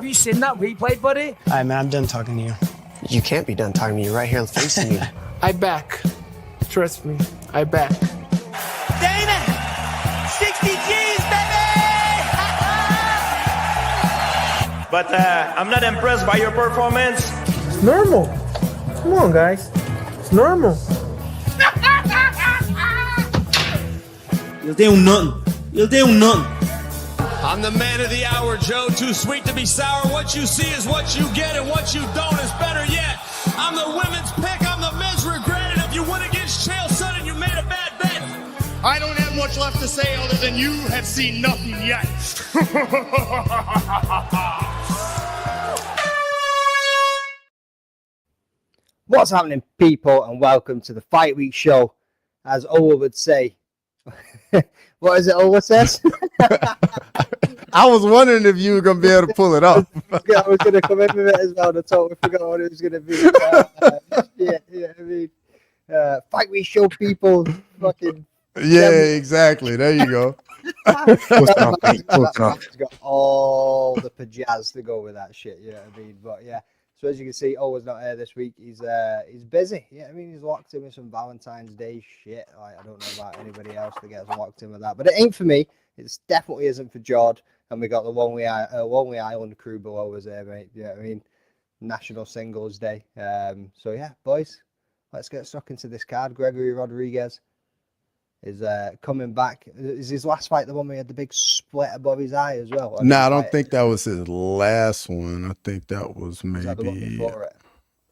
Have you seen that replay, buddy? All right, man, I'm done talking to you. You can't be done talking to me. You're right here facing me. I back. Trust me, I back. Dana! 60 G's, baby! But I'm not impressed by your performance. It's normal. Come on, guys. It's normal. You'll do nothing. You'll do nothing. I'm the man of the hour, Joe. Too sweet to be sour. What you see is what you get, and what you don't is better yet. I'm the women's pick. I'm the men's regret. And if you win against Chael Sonnen, you made a bad bet. I don't have much left to say other than you have seen nothing yet. What's happening, people, and welcome to the Fight Week show. As Ola would say, what is it Ola says? I was wondering if you were going to be able to pull it off. I was going to come in with it as well, and I totally forgot what it was going to be. Fight Week show, people. Fucking. Yeah, exactly. There you go. It's got all the pajazz to go with that shit. You know what I mean? But yeah. So as you can see, Owen's not here this week. He's busy. Yeah, I mean, he's locked in with some Valentine's Day shit. Like, I don't know about anybody else that gets locked in with that, but it ain't for me. It definitely isn't for Jord. And we got the Lonely Island crew below us here, mate. Yeah, I mean, National Singles Day. So yeah, boys, let's get stuck into this card. Gregory Rodriguez is coming back. Is his last fight the one where he had the big split above his eye as well? No, I don't think that was his last one. I think that was maybe. Is that the one before it?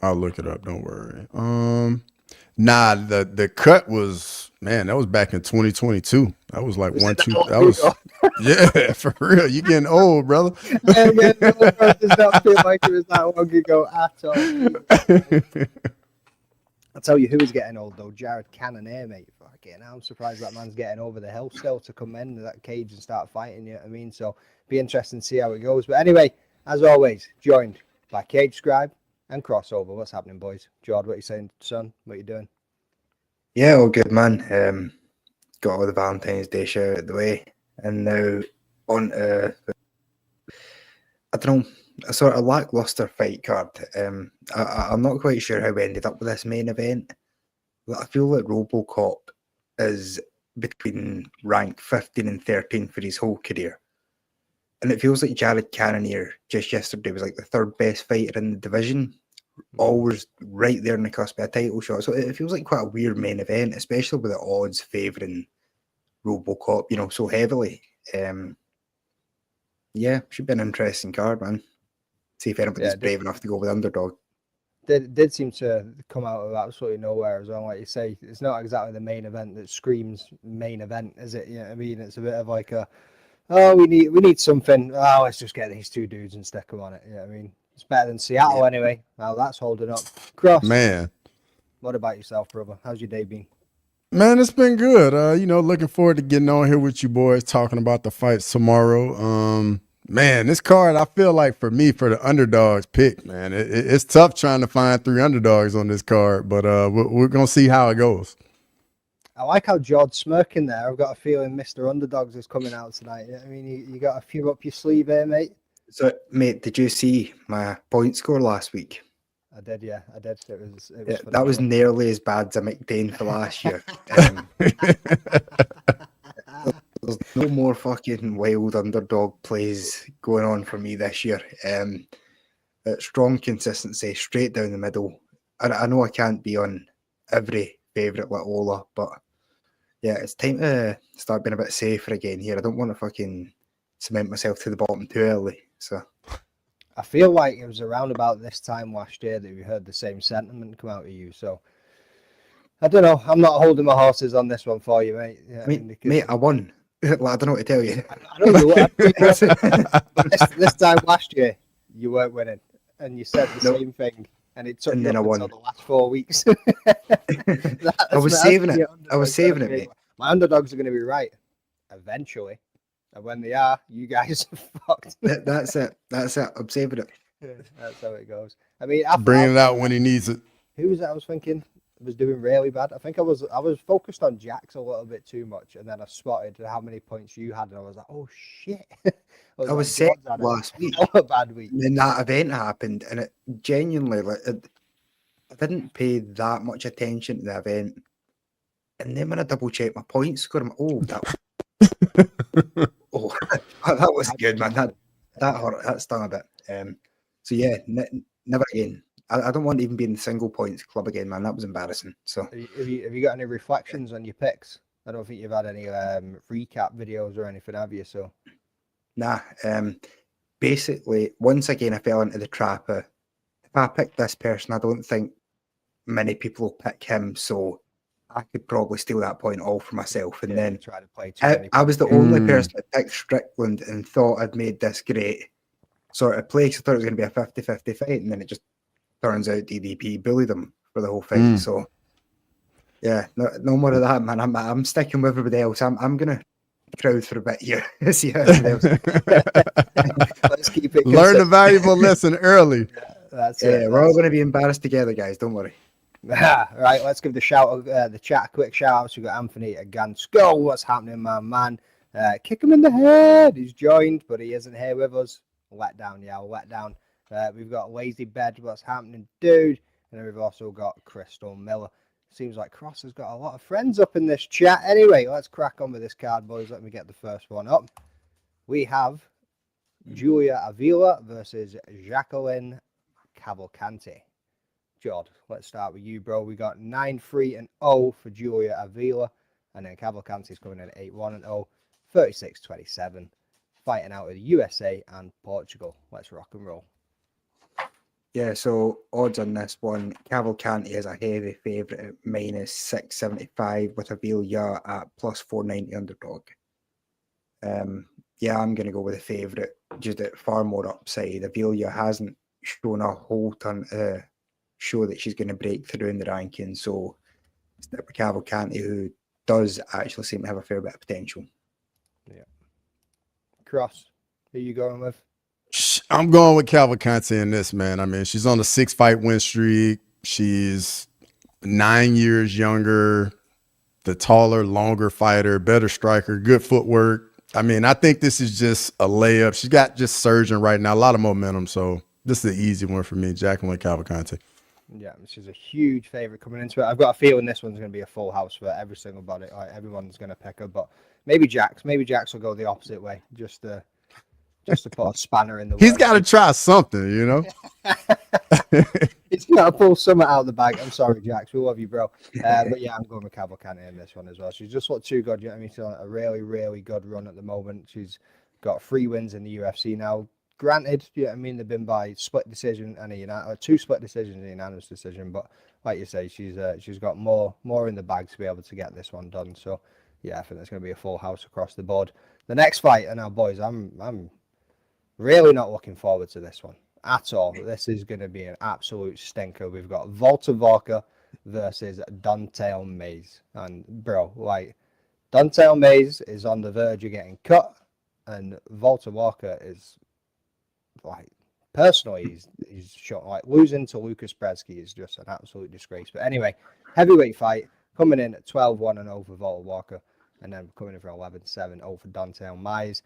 I'll look it up. Don't worry. Nah, the cut was, man, that was back in 2022. That was like that was yeah, for real. You getting old, brother. Yeah, it does not feel like it was that long ago at all. I'll tell you who is getting old though, Jared Cannonier, mate. Fucking hell, I'm surprised that man's getting over the hill still to come into that cage and start fighting, you know what I mean? So be interesting to see how it goes. But anyway, as always, joined by Cage Scribe and Crossover. What's happening, boys? Jord, what are you saying, son? What are you doing? Yeah, all good, man. Got all the Valentine's Day shit out of the way. And now on to, I don't know, a sort of lackluster fight card. I'm not quite sure how we ended up with this main event. I feel like RoboCop is between rank 15 and 13 for his whole career. And it feels like Jared Cannonier just yesterday was like the third best fighter in the division, always right there in the cusp of a title shot. So it feels like quite a weird main event, especially with the odds favouring RoboCop, you know, so heavily. Yeah, should be an interesting card, man. See if anybody's brave enough to go with underdog. Did seem to come out of absolutely nowhere as well. Like you say, it's not exactly the main event that screams main event, is it? You know what I mean? It's a bit of like we need something. Oh, let's just get these two dudes and stick them on it. You know what I mean? It's better than Seattle anyway. Well, that's holding up. Cross. Man. What about yourself, brother? How's your day been? Man, it's been good. Looking forward to getting on here with you boys, talking about the fights tomorrow. Man, this card, I feel like for me, for the underdogs pick, man, it's tough trying to find 3 underdogs on this card, but we're going to see how it goes. I like how Jord's smirking there. I've got a feeling Mr. Underdogs is coming out tonight. I mean, you got a few up your sleeve here, mate. So, mate, did you see my point score last week? I did, yeah. I did. It was that was nearly as bad as a McDane for last year. There's no more fucking wild underdog plays going on for me this year. Strong consistency, straight down the middle. I know I can't be on every favourite like Ola, but yeah, it's time to start being a bit safer again here. I don't want to fucking cement myself to the bottom too early. So I feel like it was around about this time last year that we heard the same sentiment come out of you. So I don't know. I'm not holding my horses on this one for you, mate. Yeah, mate, I won. Like, I don't know what to tell you. I know you won. This time last year, you weren't winning, and you said the same thing, and it took you up until the last 4 weeks. I was saving it. I was saving it, mate. My underdogs are going to be right eventually, and when they are, you guys are fucked. That's it. I'm saving it. That's how it goes. I mean, bringing it out when he needs it. Who was that? I was thinking. was doing really bad. I think I was focused on Jax a little bit too much, and then I spotted how many points you had, and I was like, oh shit. I was like, saying last week, a bad week. when that event happened, and it genuinely, like, I didn't pay that much attention to the event. And then when I double checked my point score, I'm that was good, man. That hurt, that stung a bit. So yeah, never again. I don't want to even be in the single points club again, man. That was embarrassing. So have you got any reflections on your picks? I don't think you've had any recap videos or anything, have you? So nah. Basically, once again, I fell into the trap of, if I pick this person, I don't think many people will pick him. So I could probably steal that point all for myself. And then try to play too many I was the only person that picked Strickland and thought I'd made this great sort of play. I thought it was going to be a 50-50 fight, and then it just turns out DDP bullied him for the whole fight. So yeah, no more of that, man. I'm sticking with everybody else. I'm gonna crowd for a bit here. See how everybody else. Let's keep it. Learn a valuable lesson early. That's it. We're all going to be embarrassed together, guys. Don't worry. Right, let's give the chat a quick shout out. So we've got Anthony Gansko. What's happening, my man? Kick him in the head. He's joined, but he isn't here with us. Let down. We've got Lazy Bed. What's happening, dude? And then we've also got Crystal Miller. Seems like Cross has got a lot of friends up in this chat. Anyway, let's crack on with this card, boys. Let me get the first one up. We have Julia Avila versus Jacqueline Cavalcanti. Jord, let's start with you, bro. We got 9-3-0 for Julia Avila, and then Cavalcanti's coming in at 8-1-0, 36-27, fighting out of the USA and Portugal. Let's rock and roll. Yeah, so odds on this one, Cavalcanti is a heavy favourite at minus 675 with Avila at plus 490 underdog. Yeah, I'm going to go with the favourite, just at far more upside. Avila hasn't shown a whole ton to show that she's going to break through in the rankings, so stick with Cavalcanti, who does actually seem to have a fair bit of potential. Yeah. Cross, who are you going with? I'm going with Cavalcanti in this, man. I mean, she's on a 6-fight win streak. She's 9 years younger, the taller, longer fighter, better striker, good footwork. I mean, I think this is just a layup. She's got just surging right now, a lot of momentum. So this is the easy one for me, Jacqueline Cavalcanti. Yeah, she's a huge favorite coming into it. I've got a feeling this one's going to be a full house for every single body. Like, everyone's going to pick her, but maybe Jax will go the opposite way, just to put a spanner in the works. He's got to try something, you know. He's got to pull something out of the bag. I'm sorry, Jax. We love you, bro. But yeah, I'm going with Cavalcanti in this one as well. She's just looked too good. You know what I mean? She's on a really, really good run at the moment. She's got 3 wins in the UFC now. Granted, you know what I mean, they've been by split decision and 2 split decisions and a unanimous decision. But like you say, she's got more in the bag to be able to get this one done. So yeah, I think there's going to be a full house across the board. The next fight, and now boys, I'm really not looking forward to this one at all. This is going to be an absolute stinker. We've got Volta Walker versus Don'Tale Mayes. And bro, like, Don'Tale Mayes is on the verge of getting cut, and Volta Walker is, like, personally, he's shot. Like, losing to Lucas Brzeski is just an absolute disgrace. But anyway, heavyweight fight coming in at 12-1-0 for Volta Walker, and then coming in for 11-7-0 for Don'Tale Mayes.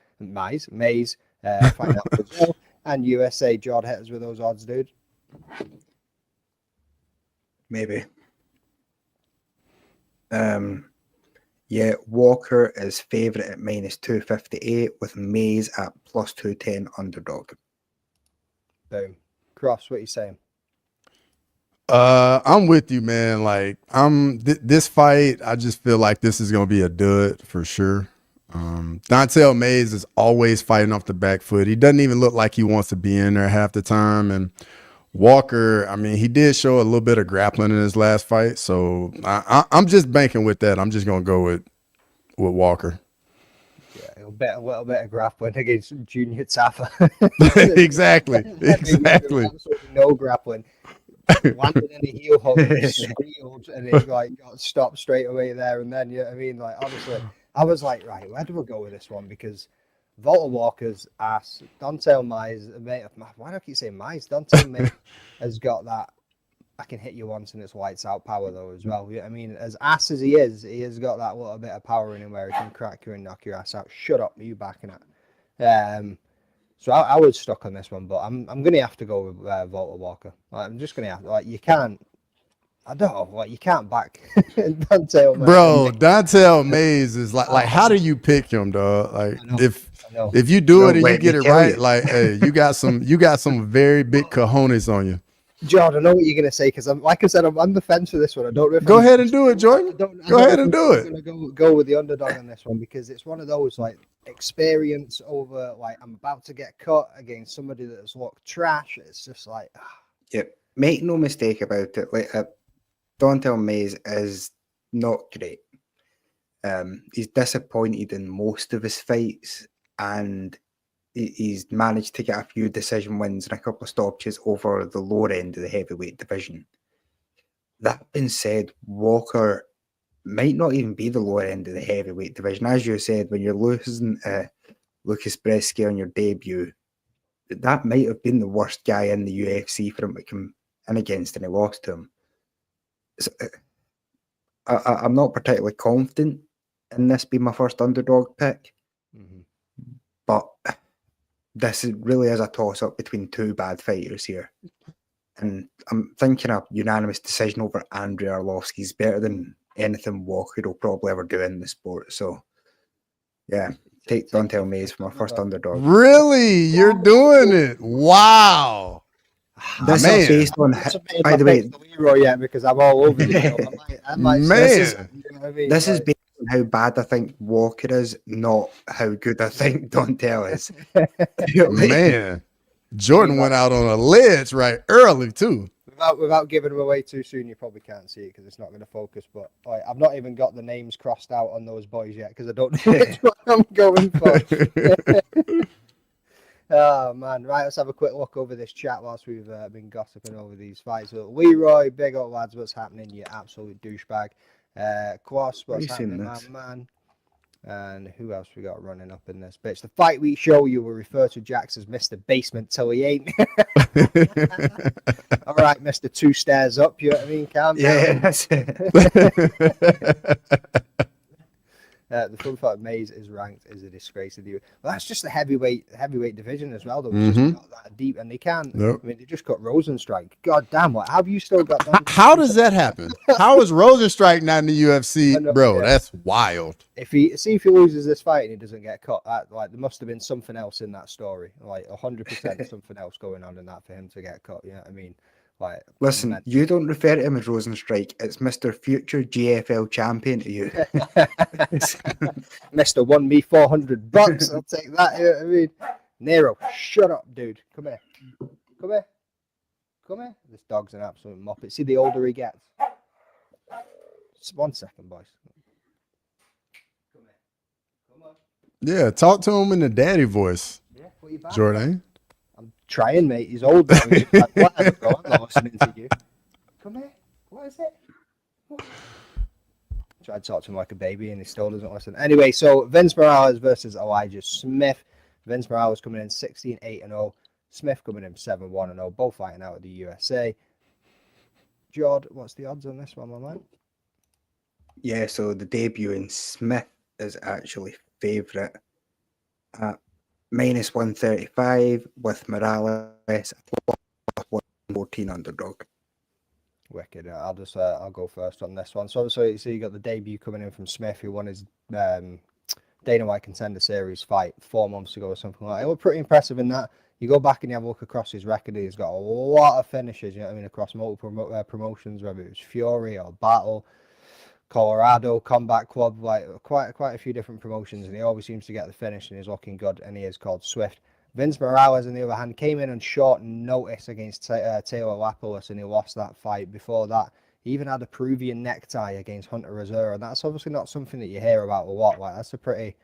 Find out Brazil and USA. Jord, hit us with those odds, dude. Maybe. Yeah, Walker is favourite at minus 258 with Mayes at plus 210 underdog. Boom. Cross, what are you saying? I'm with you, man. Like, this fight, I just feel like this is gonna be a dud for sure. Don'Tale Mayes is always fighting off the back foot. He doesn't even look like he wants to be in there half the time. And Walker, I mean, he did show a little bit of grappling in his last fight, so I'm just banking with that. I'm just gonna go with Walker. Yeah, a little bit of grappling against Junior Tafa. Exactly. No grappling. Landed in a heel hook, squealed, and he like got stopped straight away there. And then, you know what I mean? Like, honestly, I was like, right, where do we go with this one? Because Volta Walker's ass, Don'Tale Mayes, why do I keep saying Mayes? Don'Tale Mayes has got that I can hit you once and it's lights out power though as well. I mean, as ass as he has got that little bit of power in him where he can crack you and knock your ass out. Shut up, you backing it. So I was stuck on this one, but I'm gonna have to go with Volta Walker. Like, I'm just gonna have you can't. I don't know, you can't back Dante. Bro, Dante Mays is like how do you pick him, dog? Like if you do it and you get it right, like hey, you got some very big cojones on you. Jordan, I know what you're gonna say because like I said, I'm on the fence for this one. I don't know if go ahead and do it, Jordan. Go ahead and do it. I'm gonna go with the underdog on this one because it's one of those experience over I'm about to get cut against somebody that's looked trash. It's just Yep. Make no mistake about it. Dontel Mays is not great. He's disappointed in most of his fights, and he's managed to get a few decision wins and a couple of stoppages over the lower end of the heavyweight division. That being said, Walker might not even be the lower end of the heavyweight division. As you said, when you're losing Lucas Bresky on your debut, that might have been the worst guy in the UFC for him to come in against, and he lost to him. So, I'm not particularly confident in this being my first underdog pick, but this really is a toss-up between two bad fighters here. And I'm thinking a unanimous decision over Andrei Arlovsky is better than anything Walker will probably ever do in the sport. So, yeah, take Dontel Mays for my first underdog. Really? You're doing it? Wow. This is based on, by the way, Leroy, because I'm all over the This is based on how bad I think Walker is, not how good I think Dontel is. Man, Jordan went out on a ledge right early too. Without giving him away too soon, you probably can't see it because it's not going to focus. But I've not even got the names crossed out on those boys yet because I don't know which one I'm going for. Oh man, right, let's have a quick look over this chat whilst we've been gossiping over these fights. So, Leroy, big up lads, what's happening, you absolute douchebag. Quas, what's happening, man? And who else we got running up in this bitch? The fight week show, you will refer to Jax as Mr. Basement till he ain't. All right, Mr. Two Stairs Up, you know what I mean? Calm down. Yeah, that's it. The fun fact, Mays is ranked as a disgrace of the. Well, that's just the heavyweight division as well, though. It's just not that deep, and they can't. Nope. I mean, they just got Rosenstrike. God damn, what have you still got? How does that happen? How is Rosenstrike not in the UFC, bro? Yeah. That's wild. If he loses this fight and he doesn't get cut, there must have been something else in that story, 100% something else going on in that for him to get cut. You know what I mean? Listen, you don't refer to him as Rosenstrike. It's Mr. Future GFL Champion to you. Mr. Won me $400. I'll take that. You know what I mean? Nero, shut up, dude. Come here. Come here. Come here. This dog's an absolute muppet. See, the older he gets. Just 1 second, boys. Come here. Come on. Yeah, talk to him in the daddy voice. Yeah, put your back Jordan. I'm trying, mate. He's old. He's like, whatever, bro. I'm not listening to you. Come here. What is it? What? Tried to talk to him like a baby, and he still doesn't listen. Anyway, so Vince Morales versus Elijah Smith. Vince Morales coming in 16-8-0. Smith coming in 7-1-0. Both fighting out of the USA. Jord, what's the odds on this one, my man? Yeah, so the debut in Smith is actually favourite at -135 with Morales at 114 underdog. Wicked. I'll go first on this one. So you got the debut coming in from Smith, who won his Dana White Contender Series fight 4 months ago or something like that. It was pretty impressive in that. You go back and you have a look across his record, he's got a lot of finishes, you know what I mean, across multiple promotions, whether it was Fury or Battle, Colorado, Combat Club, quite a few different promotions, and he always seems to get the finish, and he's looking good, and he is called Swift. Vince Morales, on the other hand, came in on short notice against Taylor Lapalus, and he lost that fight. Before that, he even had a Peruvian necktie against Hunter Rosero, and that's obviously not something that you hear about a lot. That's a pretty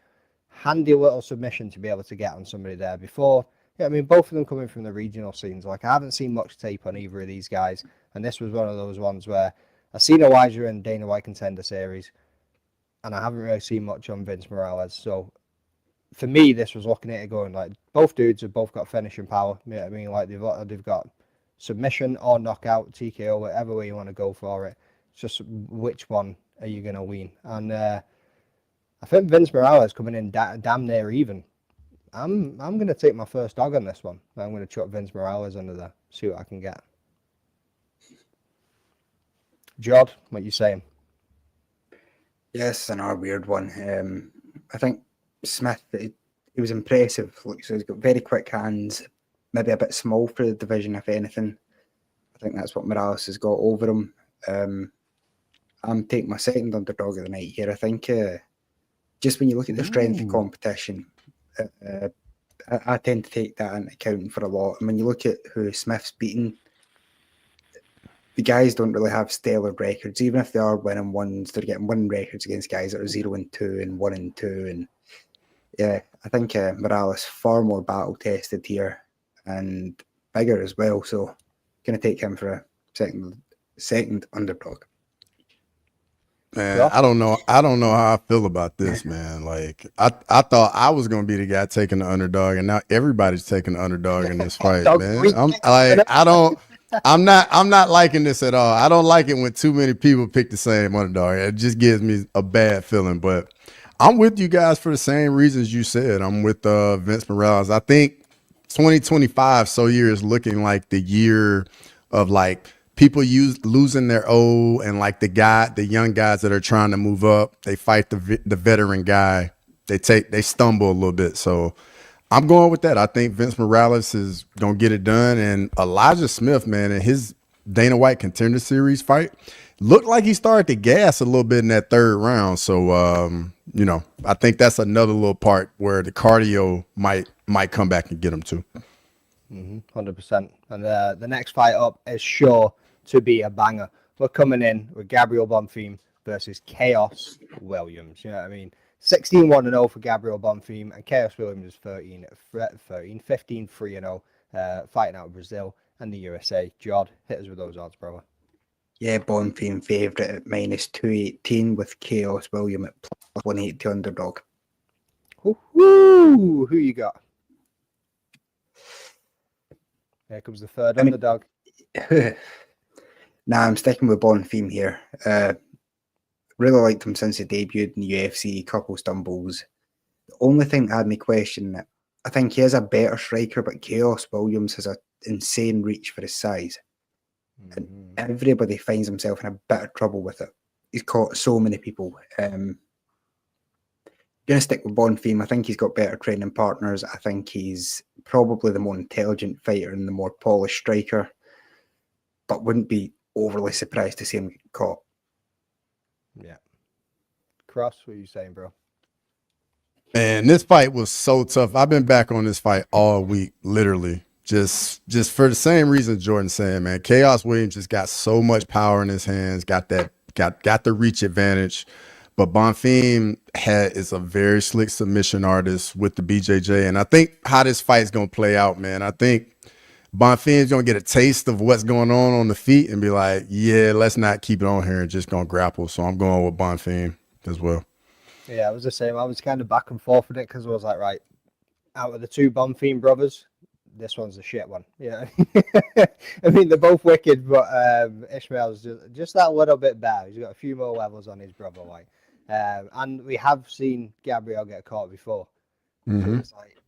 handy little submission to be able to get on somebody there. Before, yeah, I mean, both of them coming from the regional scenes. I haven't seen much tape on either of these guys, and this was one of those ones where I've seen Elijah in Dana White Contender Series, and I haven't really seen much on Vince Morales. So for me, this was looking at it going both dudes have both got finishing power. You know what I mean? They've got submission or knockout, TKO, whatever way you want to go for it. It's just which one are you going to win? And I think Vince Morales coming in damn near even. I'm going to take my first dog on this one. I'm going to chuck Vince Morales under there, see what I can get. Jod, what you saying? Yes, another weird one. I think Smith, he was impressive. Like, so he's got very quick hands, maybe a bit small for the division, if anything. I think that's what Morales has got over him. I'm taking my second underdog of the night here. I think just when you look at the strength of competition, I tend to take that into account for a lot. And when you look at who Smith's beaten, the guys don't really have stellar records. Even if they are winning ones, they're getting winning records against guys that are 0-2 and 1-2. And yeah, I think Morales far more battle tested here and bigger as well. So going to take him for a second underdog. Man, I don't know how I feel about this, man. Like I thought I was gonna be the guy taking the underdog, and now everybody's taking the underdog in this fight, man. I'm not liking this at all. I don't like it when too many people pick the same underdog. It just gives me a bad feeling. But I'm with you guys for the same reasons you said. I'm with Vince Morales. I think 2025 is looking like the year of like people losing their O, and like the young guys that are trying to move up, they fight the veteran guy. They stumble a little bit. So I'm going with that. I think Vince Morales is going to get it done. And Elijah Smith, man, in his Dana White Contender Series fight, looked like he started to gas a little bit in that third round. So, I think that's another little part where the cardio might come back and get him too. 100%. And the next fight up is sure to be a banger. We're coming in with Gabriel Bonfim versus Chaos Williams. You know what I mean? 16-1-0 for Gabriel Bonfim, and Chaos Williams is 15-3-0, fighting out of Brazil and the USA. Jod, hit us with those odds, brother. Yeah, Bonfim favourite at -218 with Chaos Williams at +180 underdog. Woo! Who you got? Here comes the third underdog. Nah, I'm sticking with Bonfim here. Really liked him since he debuted in the UFC, couple stumbles. The only thing that had me question it, I think he is a better striker, but Chaos Williams has an insane reach for his size. And everybody finds himself in a bit of trouble with it. He's caught so many people. Going to stick with Bonfim. I think he's got better training partners. I think he's probably the more intelligent fighter and the more polished striker, but wouldn't be overly surprised to see him get caught. Yeah. Cross, what are you saying, bro? Man, this fight was so tough. I've been back on this fight all week, literally. Just for the same reason Jordan's saying, man. Chaos Williams just got so much power in his hands, got the reach advantage. But Bonfim is a very slick submission artist with the BJJ. And I think how this fight's going to play out, man, I think Bonfim's going to get a taste of what's going on the feet and be like, yeah, let's not keep it on here and just going to grapple. So I'm going with Bonfim as well. Yeah, it was the same. I was kind of back and forth with it because I was like, right, out of the two Bonfim brothers, this one's a shit one. Yeah. I mean, they're both wicked, but Ishmael's just that little bit better. He's got a few more levels on his brother, like. And we have seen Gabriel get caught before. So it's like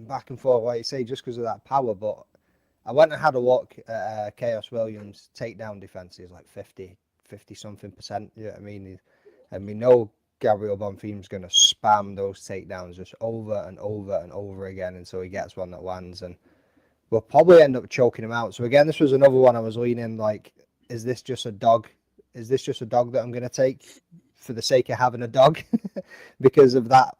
back and forth, like you say, just because of that power. But I went and had a look at Chaos Williams' takedown defense. He's like 50 something percent. You know what I mean? And we know Gabriel Bonfim's going to spam those takedowns just over and over and over again until he gets one that lands. And we'll probably end up choking him out. So again, this was another one I was leaning like, is this just a dog? Is this just a dog that I'm going to take for the sake of having a dog? Because of that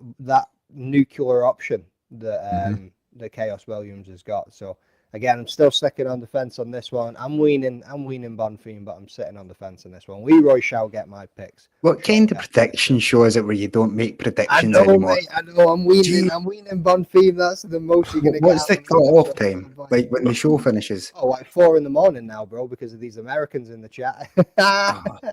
nuclear option that that Chaos Williams has got. So again, I'm still sticking on the fence on this one. I'm leaning Bonfim, but I'm sitting on the fence on this one. Leroy shall get my picks. What kind of prediction show is it where you don't make predictions anymore? Mate, I know. I'm leaning Bonfim. That's the most you're gonna get. What's the cut-off time? Like when the show finishes? Oh, like 4 a.m. now, bro, because of these Americans in the chat.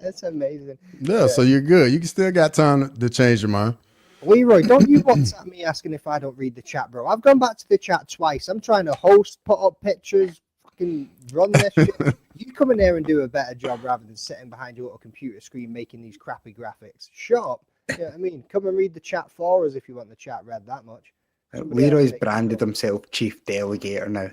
It's amazing. Yeah, so you're good. You still got time to change your mind. Leroy, don't you WhatsApp me asking if I don't read the chat, bro. I've gone back to the chat twice. I'm trying to host, put up pictures, fucking run this shit. You come in there and do a better job rather than sitting behind your little computer screen making these crappy graphics. Shut up. You know what I mean? Come and read the chat for us if you want the chat read that much. Leroy's branded himself chief delegator now.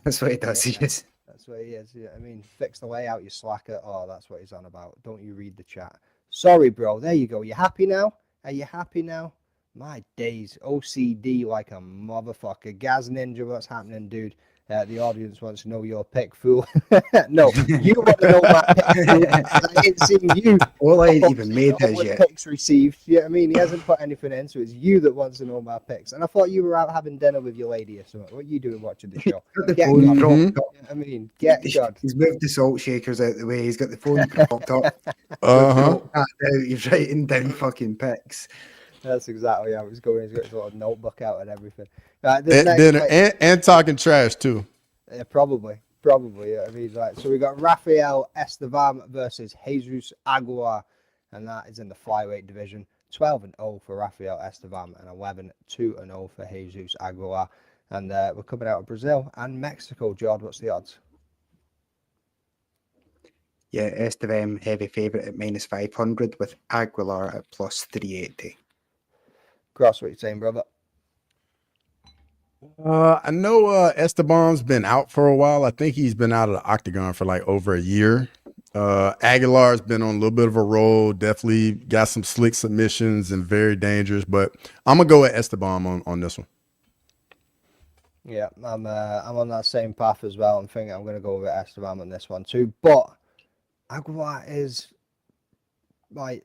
That's what he does. He is. That's what he is. Yeah, I mean, fix the layout, you slacker. Oh, that's what he's on about. Don't you read the chat? Sorry, bro. There you go. You happy now? Are you happy now? My days. OCD like a motherfucker. Gaz Ninja, what's happening, dude? The audience wants to know your pick, fool. No, you want to know my pick, fool. I ain't seen you. All I ain't even made his yet. Picks received. Yeah, I mean, he hasn't put anything in, so it's you that wants to know my picks. And I thought you were out having dinner with your lady or something. What are you doing watching the show? Get God. I mean, get God. He's moved the salt shakers out the way. He's got the phone propped up. He's writing down fucking picks. That's exactly how it's going. He's got his little notebook out and everything. Dinner and talking trash too. Yeah, probably. Yeah, I mean, like, so we got Rafael Estevam versus Jesus Aguilar, and that is in the flyweight division. 12-0 for Rafael Estevam and 11-2-0 for Jesus Aguilar. And we're coming out of Brazil and Mexico. Jord, what's the odds? Yeah, Estevam heavy favourite at -500 with Aguilar at +380. Cross, what you saying, brother? I know Esteban's been out for a while. I think he's been out of the octagon for like over a year. Aguilar's been on a little bit of a roll. Definitely got some slick submissions and very dangerous. But I'm gonna go with Esteban on this one. Yeah, I'm on that same path as well. I'm thinking I'm gonna go with Esteban on this one too. But Aguilar is like,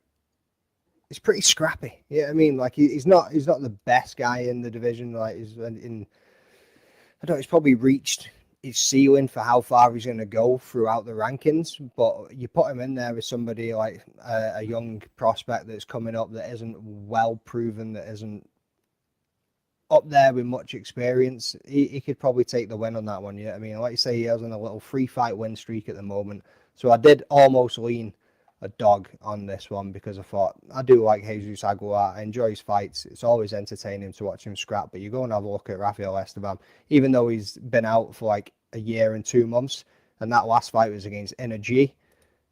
he's pretty scrappy. Yeah, I mean, like he's not the best guy in the division. Like he's he's probably reached his ceiling for how far he's going to go throughout the rankings. But you put him in there with somebody like a young prospect that's coming up that isn't well proven, that isn't up there with much experience. He could probably take the win on that one. Yeah, I mean, like you say, he has on a little 3-fight win streak at the moment. So I did almost lean a dog on this one because I thought I do like Jesus Aguilar. I enjoy his fights. It's always entertaining to watch him scrap. But you go and have a look at Rafael Esteban, even though he's been out for like a year and 2 months, and that last fight was against Energy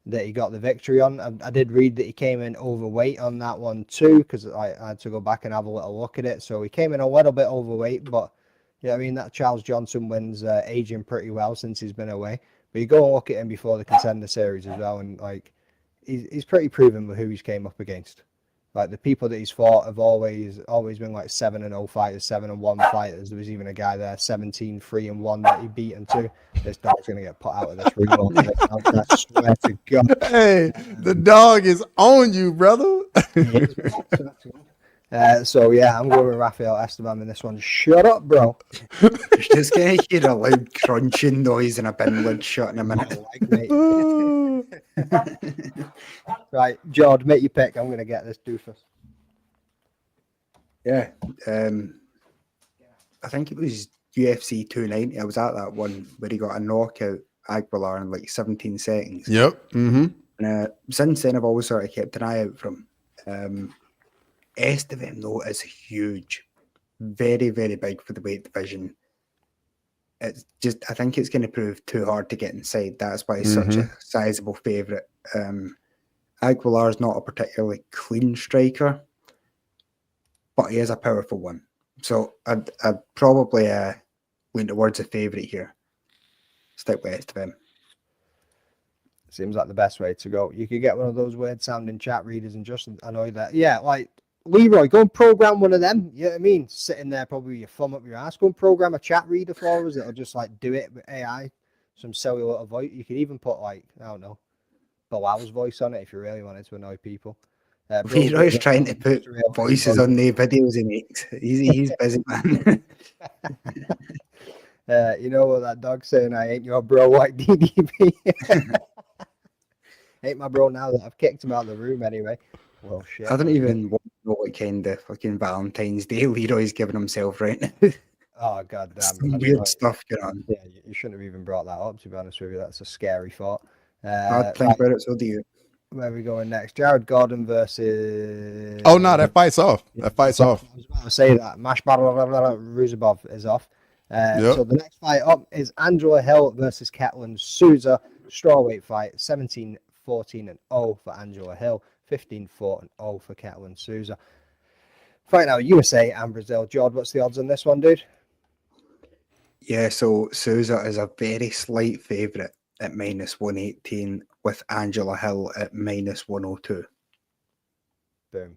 that he got the victory on. I did read that he came in overweight on that one too, because I had to go back and have a little look at it. So he came in a little bit overweight, but yeah, I mean, that Charles Johnson wins aging pretty well since he's been away. But you go and look at him before the Contender Series as well, and like, he's pretty proven with who he's came up against. Like the people that he's fought have always been like 7-0 fighters, 7-1 fighters. There was even a guy there 17-3-1 that he beat him to. This dog's gonna get put out of this room. I swear to God. Hey, the dog is on you, brother. So yeah, I'm going with Rafael Esteban in this one. Shut up, bro. You're just gonna hear a loud crunching noise and a bin lid shut in a minute. Right, Jord, make your pick. I'm gonna get this doofus. Yeah, I think it was UFC 290. I was at that one where he got a knockout Aguilar in like 17 seconds. Yep. Mm-hmm. And since then, I've always sort of kept an eye out for him. Estevam, though, is huge. Very, very big for the weight division. It's just, I think it's going to prove too hard to get inside. That's why he's such a sizable favourite. Aguilar is not a particularly clean striker, but he is a powerful one. So I'd probably lean towards a favourite here. Stick with Estevam. Seems like the best way to go. You could get one of those weird sounding chat readers and just annoy that. Yeah, like Leroy, go and program one of them. You know what I mean? Sitting there probably with your thumb up your ass. Go and program a chat reader for us. It'll just like do it with AI. Some silly little voice. You could even put like, I don't know, Bilal's voice on it if you really wanted to annoy people. Leroy's trying to put voices on the videos he makes. He's busy, man. You know what that dog's saying? I ain't your bro like DDP. Ain't my bro now that I've kicked him out of the room anyway. Well, shit. I don't even know what kind of fucking Valentine's Day Leroy's giving himself right now. Oh, god damn. Some weird stuff going on. Yeah, you shouldn't have even brought that up, to be honest with you. That's a scary thought. I'd think about it, so do you. Where are we going next? Jared Gordon versus... Oh, no, that fight's off. That fight's off. I was about to say that. Mashbar Ruzabov is off. So the next fight up is Angela Hill versus Ketlin Souza. Strawweight fight, 17-14-0 for Angela Hill, 15-4-0 for Ketlin Souza. Fight now, USA and Brazil. Jord, what's the odds on this one, dude? Yeah, so Souza is a very slight favourite at -118 with Angela Hill at -102. Boom.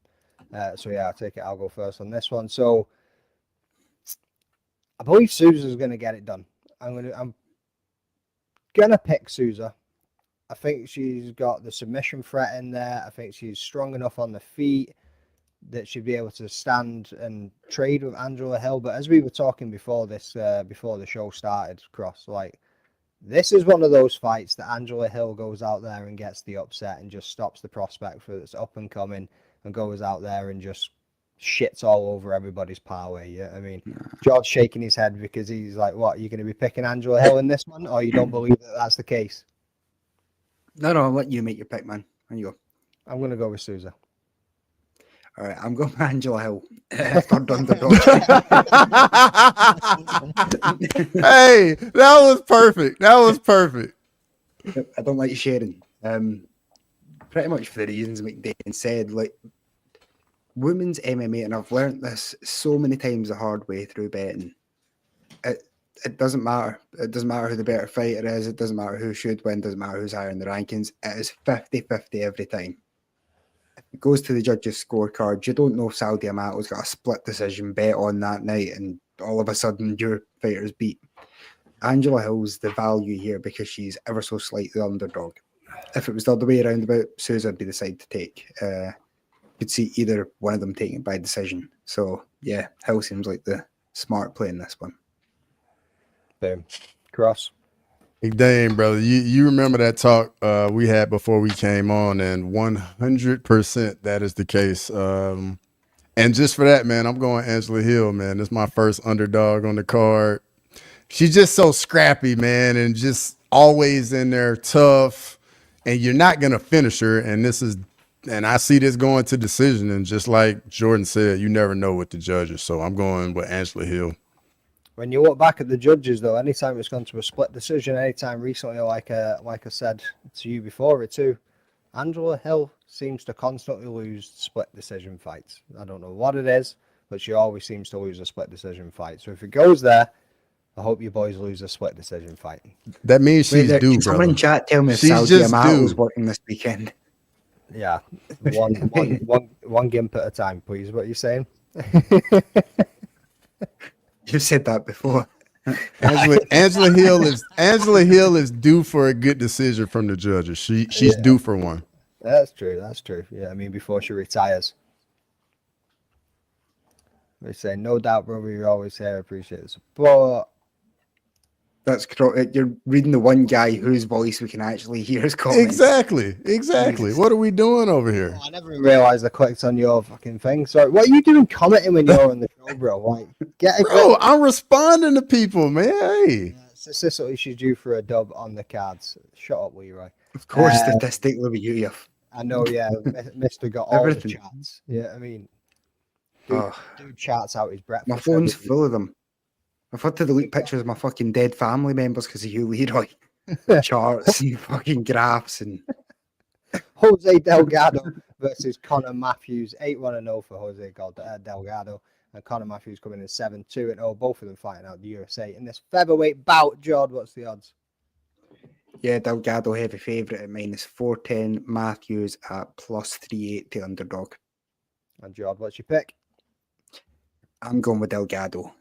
So yeah, I'll take it. I'll go first on this one. So I believe Souza's going to get it done. I'm gonna pick Souza. I think she's got the submission threat in there. I think she's strong enough on the feet that she'd be able to stand and trade with Angela Hill. But as we were talking before this, before the show started, Cross, like, this is one of those fights that Angela Hill goes out there and gets the upset and just stops the prospect for that's up and coming and goes out there and just shits all over everybody's parlay. Yeah, I mean, George's shaking his head because he's like, "What? You're going to be picking Angela Hill in this one, or you don't believe that that's the case?" No, I'll let you make your pick, man. There you go. I'm going to go with Souza. All right, I'm going with Angela Hill. Third underdog. Hey, that was perfect. That was perfect. I don't like sharing. Pretty much for the reasons McDane said. Like, women's MMA, and I've learned this so many times the hard way through betting. It doesn't matter. It doesn't matter who the better fighter is. It doesn't matter who should win. It doesn't matter who's higher in the rankings. It is 50-50 every time. It goes to the judges' scorecards. You don't know if Saudi Amato's got a split decision bet on that night, and all of a sudden your fighter's beat. Angela Hill's the value here because she's ever so slightly underdog. If it was the other way around about, Souza would be the side to take. Could see either one of them taking it by decision. So yeah, Hill seems like the smart play in this one. Boom. Cross. Hey, dang, brother, you remember that talk we had before we came on, and 100% that is the case. And just for that, man, I'm going Angela Hill, man. This is my first underdog on the card. She's just so scrappy, man, and just always in there tough. And you're not gonna finish her. And I see this going to decision. And just like Jordan said, you never know with the judges. So I'm going with Angela Hill. When you look back at the judges, though, anytime it's gone to a split decision, anytime recently, like I said to you before it too, Angela Hill seems to constantly lose split decision fights. I don't know what it is, but she always seems to lose a split decision fight. So if it goes there, I hope you boys lose a split decision fight. That means she's due, Someone brother. in chat tell me if She's Saudi just Amato's due. working this weekend. Yeah, one gimp at a time, please. What are you saying? You said that before. Angela Hill is due for a good decision from the judges. She's due for one. That's true. That's true. Yeah, I mean, before she retires. They say, no doubt, brother, you're always here. Appreciate the support. That's correct. You're reading the one guy whose voice we can actually hear his comments. Exactly. What are we doing over here? I never even realized I clicked on your fucking thing. Sorry, what are you doing commenting when you're on the show, bro? Like, get a Bro, I'm responding to people, man. Hey. Cicely, she's due for a dub on the cards. Shut up, Leroy. Of course, statistically with you. I know, yeah. Mister got all the chats. Yeah, I mean, dude charts out his breakfast. My phone's full of them. I've had to delete pictures of my fucking dead family members because of you, Leroy. Charts and fucking graphs and Jose Delgado versus Conor Matthews. 8-1-0 for Jose Delgado. And Conor Matthews coming in 7-2-0. Both of them fighting out the USA in this featherweight bout. Jord, what's the odds? yeah, Delgado heavy favourite at -410. Matthews at +380 underdog. And Jord, what's your pick? I'm going with Delgado.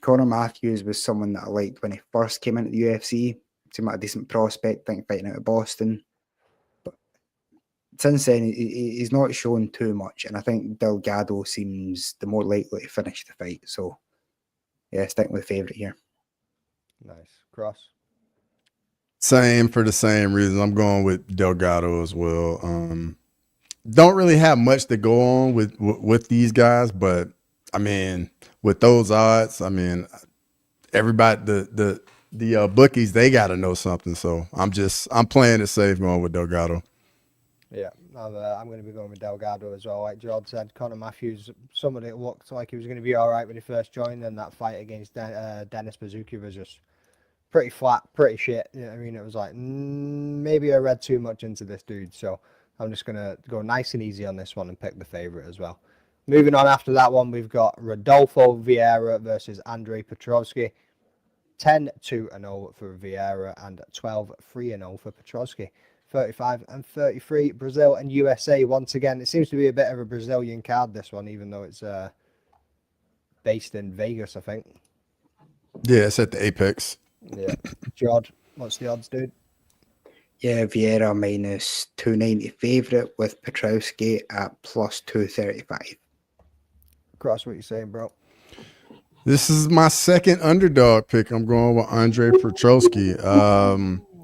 Conor Matthews was someone that I liked when he first came into the UFC. Seemed like a decent prospect, I think, fighting out of Boston. But since then, he's not shown too much, and I think Delgado seems the more likely to finish the fight. So, yeah, sticking with the favourite here. Nice. Cross. Same for the same reason. I'm going with Delgado as well. Don't really have much to go on with these guys, but I mean, with those odds, I mean, everybody, the bookies, they got to know something. So I'm playing it safe, going with Delgado. Yeah, I'm going to be going with Delgado as well. Like George said, Conor Matthews, somebody that looked like he was going to be all right when he first joined, and that fight against Dennis Bazooki was just pretty flat, pretty shit. You know what I mean? It was like, maybe I read too much into this dude, so I'm just going to go nice and easy on this one and pick the favorite as well. Moving on after that one, we've got Rodolfo Vieira versus Andrei Petrovsky. 10-2-0 for Vieira and 12-3-0 for Petrovsky. 35 and 33, Brazil and USA. Once again, it seems to be a bit of a Brazilian card, this one, even though it's based in Vegas, I think. Yeah, it's at the Apex. Yeah. Jord, what's the odds, dude? Yeah, Vieira minus 290 favourite with Petrovsky at plus 235. Cross, what you saying, bro? This is my second underdog pick. I'm going with Andrei Petrovsky.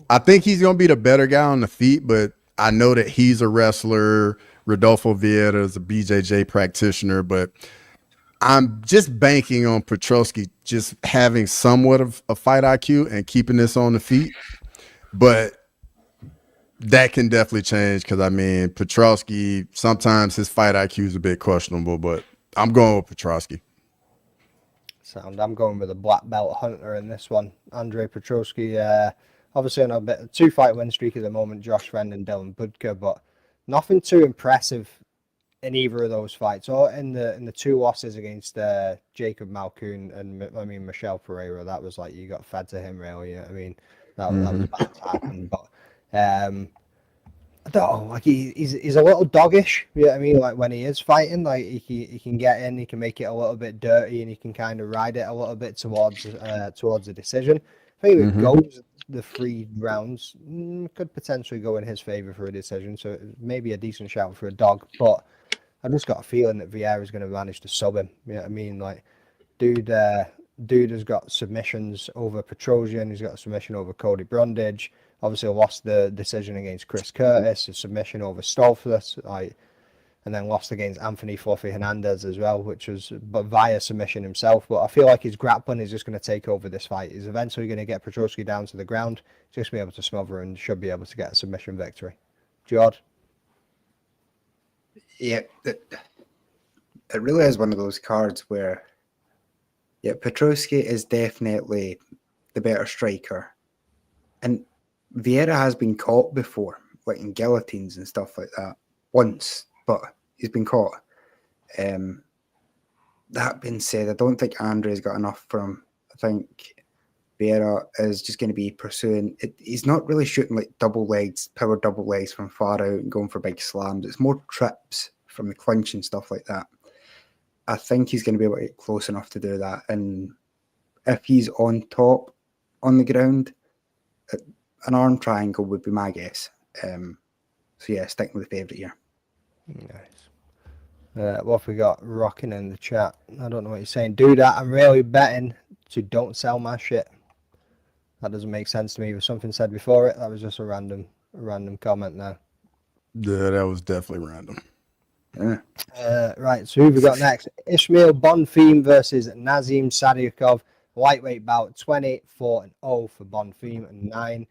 I think he's going to be the better guy on the feet, but I know that he's a wrestler. Rodolfo Vieira is a BJJ practitioner, but I'm just banking on Petrovsky just having somewhat of a fight IQ and keeping this on the feet. But that can definitely change because, I mean, Petrovsky, sometimes his fight IQ is a bit questionable, but I'm going with Petrovsky. Sound. I'm going with a black belt hunter in this one. Andrei Petrovsky, obviously on a bit 2-fight win streak at the moment, Josh Friend and Dylan Budka, but nothing too impressive in either of those fights. Or in the 2 losses against Jacob Malkoun and Michelle Pereira, that was like you got fed to him, really. You know what I mean, that was bad to happen. But I don't know, like he's a little doggish. You know what I mean? Like when he is fighting, like he can get in, he can make it a little bit dirty, and he can kind of ride it a little bit towards the decision. I think if it goes the 3 rounds, could potentially go in his favor for a decision. So maybe a decent shout for a dog. But I've just got a feeling that Vieira is going to manage to sub him. You know what I mean? Like dude has got submissions over Petrosian. He's got a submission over Cody Brundage. Obviously, lost the decision against Chris Curtis, a submission over Stolfus, and then lost against Anthony Fluffy Hernandez as well, but via submission himself. But I feel like his grappling is just going to take over this fight. He's eventually going to get Petrovsky down to the ground, just be able to smother and should be able to get a submission victory. Jord? Yeah, it really is one of those cards where, yeah, Petrovsky is definitely the better striker. And Vieira has been caught before, like in guillotines and stuff like that, once, but he's been caught. That being said, I don't think Andrei's got enough for him. I think Vieira is just going to be pursuing it. He's not really shooting like power double legs from far out and going for big slams. It's more trips from the clinch and stuff like that. I think he's going to be able to get close enough to do that. And if he's on top on the ground, an arm triangle would be my guess. So yeah, sticking with the favourite here. Nice. What have we got rocking in the chat? I don't know what you're saying. Dude, I'm really betting to don't sell my shit. That doesn't make sense to me. It was something said before it. That was just a random comment now. Yeah, that was definitely random. Yeah. Right, so who have we got next? Ismail Bonfim versus Nazim Sadiakov. Lightweight bout, 24-0 for Bonfim and 9-1-1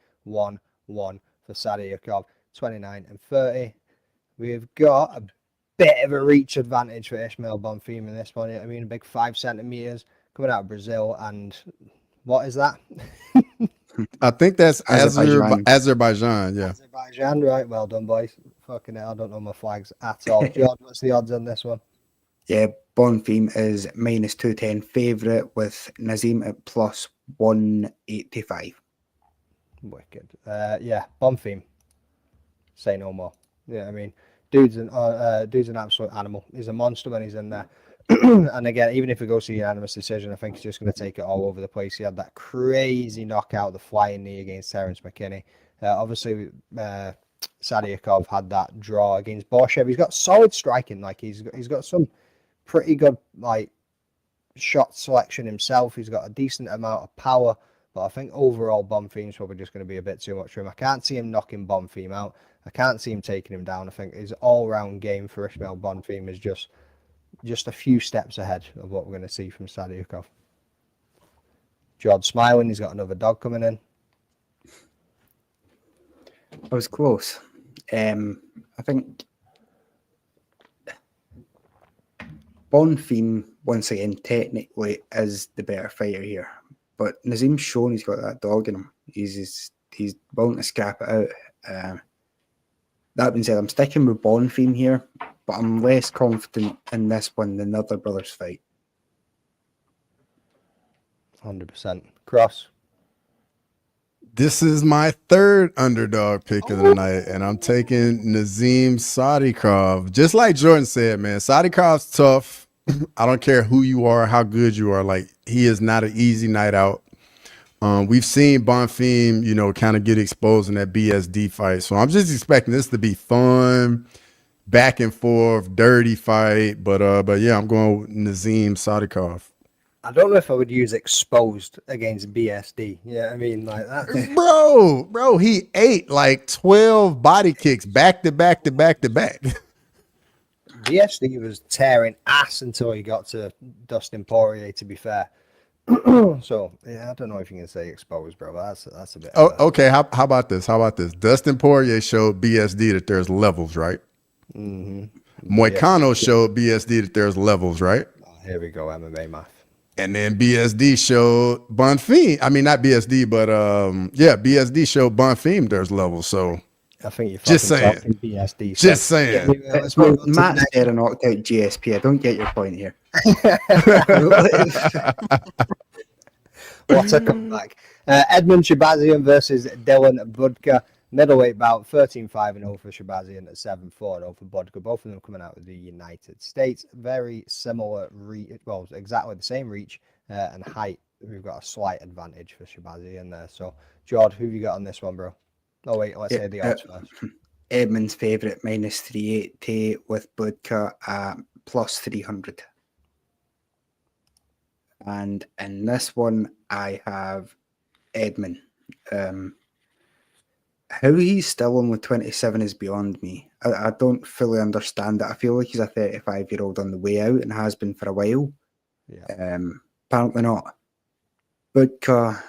for Sadiakov. 29 and 30. We've got a bit of a reach advantage for Ismail Bonfim in this one. I mean, a big 5 centimeters coming out of Brazil. And what is that? I think that's Azerbaijan. Azerbaijan, yeah. Azerbaijan, right? Well done, boys. Fucking hell, I don't know my flags at all. George, what's the odds on this one? Yeah, Bonfim is minus 210 favourite with Nazim at plus 185. Wicked. Yeah, Bonfim. Say no more. Yeah, I mean, dude's an absolute animal. He's a monster when he's in there. And again, even if it goes to unanimous decision, I think he's just going to take it all over the place. He had that crazy knockout, the flying knee against Terence McKinney. Obviously, Sadiakov had that draw against Borshev. He's got solid striking. Like he's got some pretty good like shot selection himself. He's got a decent amount of power. But I think overall, Bonfim's probably just going to be a bit too much for him. I can't see him knocking Bonfim out. I can't see him taking him down. I think his all-round game for Ismail Bonfim is just a few steps ahead of what we're going to see from Sadiakov. George smiling. He's got another dog coming in. I was close. I think Bonfim, once again, technically is the better fighter here. But Nazim's shown he's got that dog in him. He's willing to scrap it out. That being said, I'm sticking with Bonfim here, but I'm less confident in this one than the other brothers fight. 100%. Cross. This is my third underdog pick of the night, and I'm taking Nazim Sadikov. Just like Jordan said, man, Sadikov's tough. I don't care who you are, how good you are. Like, he is not an easy night out. We've seen Bonfim, kind of get exposed in that BSD fight. So I'm just expecting this to be fun, back and forth, dirty fight. But yeah, I'm going with Nazim Sadikov. I don't know if I would use exposed against BSD. Yeah, I mean, like that. Bro, he ate like 12 body kicks back to back to back to back. BSD was tearing ass until he got to Dustin Poirier, to be fair. So, yeah, I don't know if you can say exposed, bro, but that's a bit. Okay, how about this? Dustin Poirier showed BSD that there's levels, right? Mm-hmm. Moicano showed BSD that there's levels, right? Oh, here we go, MMA math. And then BSD showed Bonfim. I mean, not BSD, but BSD showed Bonfim there's levels. So I think you're just saying. BSD. Just saying. Matt said and knocked out GSP. I don't get your point here. What a comeback. Edmund Shabazian versus Dylan Budka. Middleweight bout, 13-5-0 for Shabazian, 7-4-0 for Budka. Both of them coming out of the United States. Very similar, exactly the same reach and height. We've got a slight advantage for Shabazian there. So, Jord, who have you got on this one, bro? Oh, wait, let's say the odds first. Edmund's favourite, -380 with Budka at +300. And in this one, I have Edmund. How he's still only 27 is beyond me. I don't fully understand it. I feel like he's a 35-year-old on the way out and has been for a while. Yeah. Apparently not. Budka,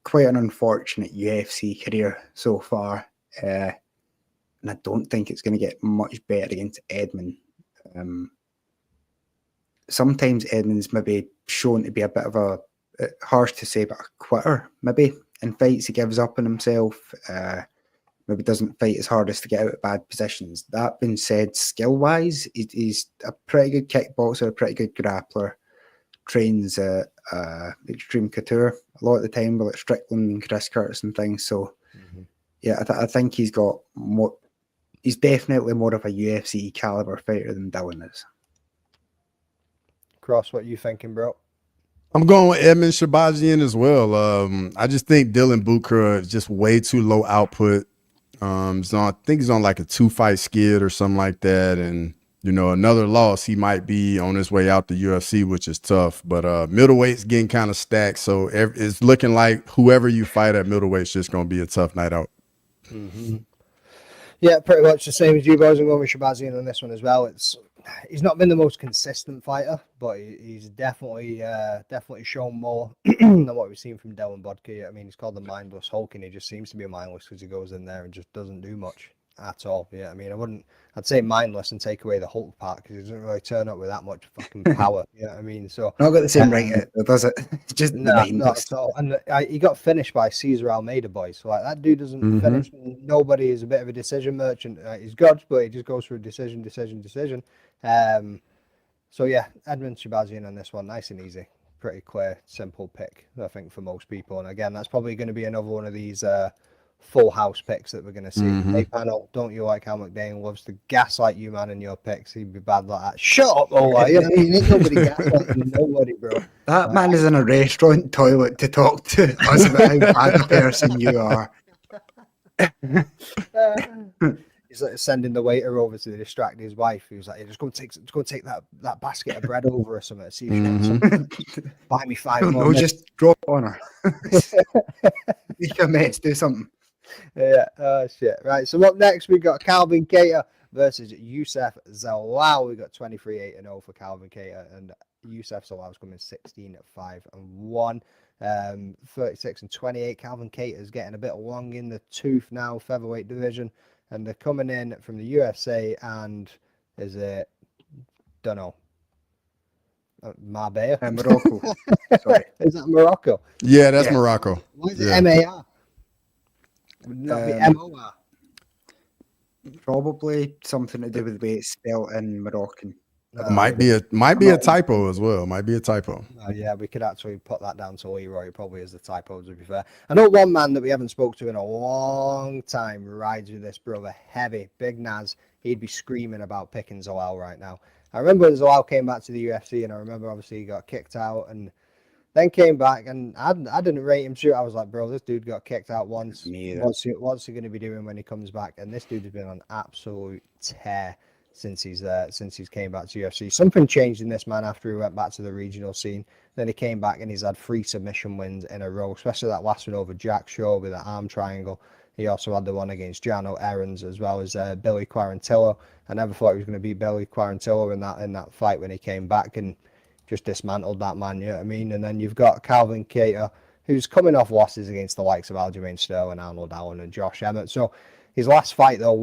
quite an unfortunate UFC career so far. And I don't think it's going to get much better against Edmund. Sometimes Edmund's maybe shown to be a bit of a, harsh to say, but a quitter, maybe. In fights, he gives up on himself. Maybe doesn't fight his hardest to get out of bad positions. That being said, skill-wise, he's a pretty good kickboxer, a pretty good grappler. Trains at Extreme Couture a lot of the time, like Strickland and Chris Curtis and things. So, yeah, I think he's got more. He's definitely more of a UFC caliber fighter than Dylan is. Cross, what are you thinking, bro? I'm going with Edmund Shabazian as well. I just think Dylan Budka is just way too low output. I think he's on like a 2-fight skid or something like that. And, another loss, he might be on his way out the UFC, which is tough. But middleweight's getting kind of stacked. So it's looking like whoever you fight at middleweight's just going to be a tough night out. Mm-hmm. Yeah, pretty much the same as you boys. I'm going with Shabazian on this one as well. He's not been the most consistent fighter, but he's definitely shown more than what we've seen from Dylan Budka. I mean, he's called the mindless Hulk, and he just seems to be a mindless because he goes in there and just doesn't do much at all. Yeah, I mean, I'd say mindless and take away the Hulk part because he doesn't really turn up with that much fucking power. Yeah, I mean, so not got the same right, does it? Just not at all. And he got finished by Cesar Almeida, boys. So like that dude doesn't finish. Nobody is a bit of a decision merchant. He's good, but he just goes for a decision. So yeah, Edmund Shabazian on this one, nice and easy, pretty clear, simple pick, I think, for most people. And again, that's probably going to be another one of these full house picks that we're going to see. Hey panel, don't you like how McDane loves to gaslight you, man, in your picks? He'd be bad like that. Shut up, Ola. You know what I mean? Ain't nobody gaslighting nobody, bro. That man is in a restaurant toilet to talk to us about how bad a person you are. He's like sending the waiter over to distract his wife. He was like, "Just go take that basket of bread over or something. See if you get something. Buy me 5 more." No, just drop on her. Make a mess, do something. Yeah. Oh shit. Right. So up next we got Calvin Kattar versus Youssef Zalal. We got 23-8-0 for Calvin Kattar, and Youssef Zalal's coming 16-5-1. 36-28. Calvin Kattar is getting a bit long in the tooth now, featherweight division. And they're coming in from the USA, and is it Don't know. Marbella? Morocco. Sorry. Is that Morocco? Yeah, that's Yeah. Morocco. Why is it Yeah. M-A-R? Would not be M-O-R. Probably something to do with the way it's spelled in Moroccan. Might be a typo as well. Might be a typo. Yeah, we could actually put that down to Leroy. It probably is the typo, to be fair. I know one man that we haven't spoke to in a long time rides with this brother heavy. Big Naz. He'd be screaming about picking Zalal right now. I remember when Zalal came back to the UFC, and I remember obviously he got kicked out and then came back, and I didn't rate him too. I was like, bro, this dude got kicked out once. What's he going to be doing when he comes back? And this dude has been on absolute tear since he's came back to UFC. Something changed in this man after he went back to the regional scene. Then he came back and he's had 3 submission wins in a row, especially that last one over Jack Shaw with an arm triangle. He also had the one against Jano Aarons as well as Billy Quarantillo. I never thought he was going to beat Billy Quarantillo in that fight when he came back and just dismantled that man, you know what I mean? And then you've got Calvin Kattar, who's coming off losses against the likes of Aljamain Sterling, Arnold Allen, and Josh Emmett. So his last fight, though,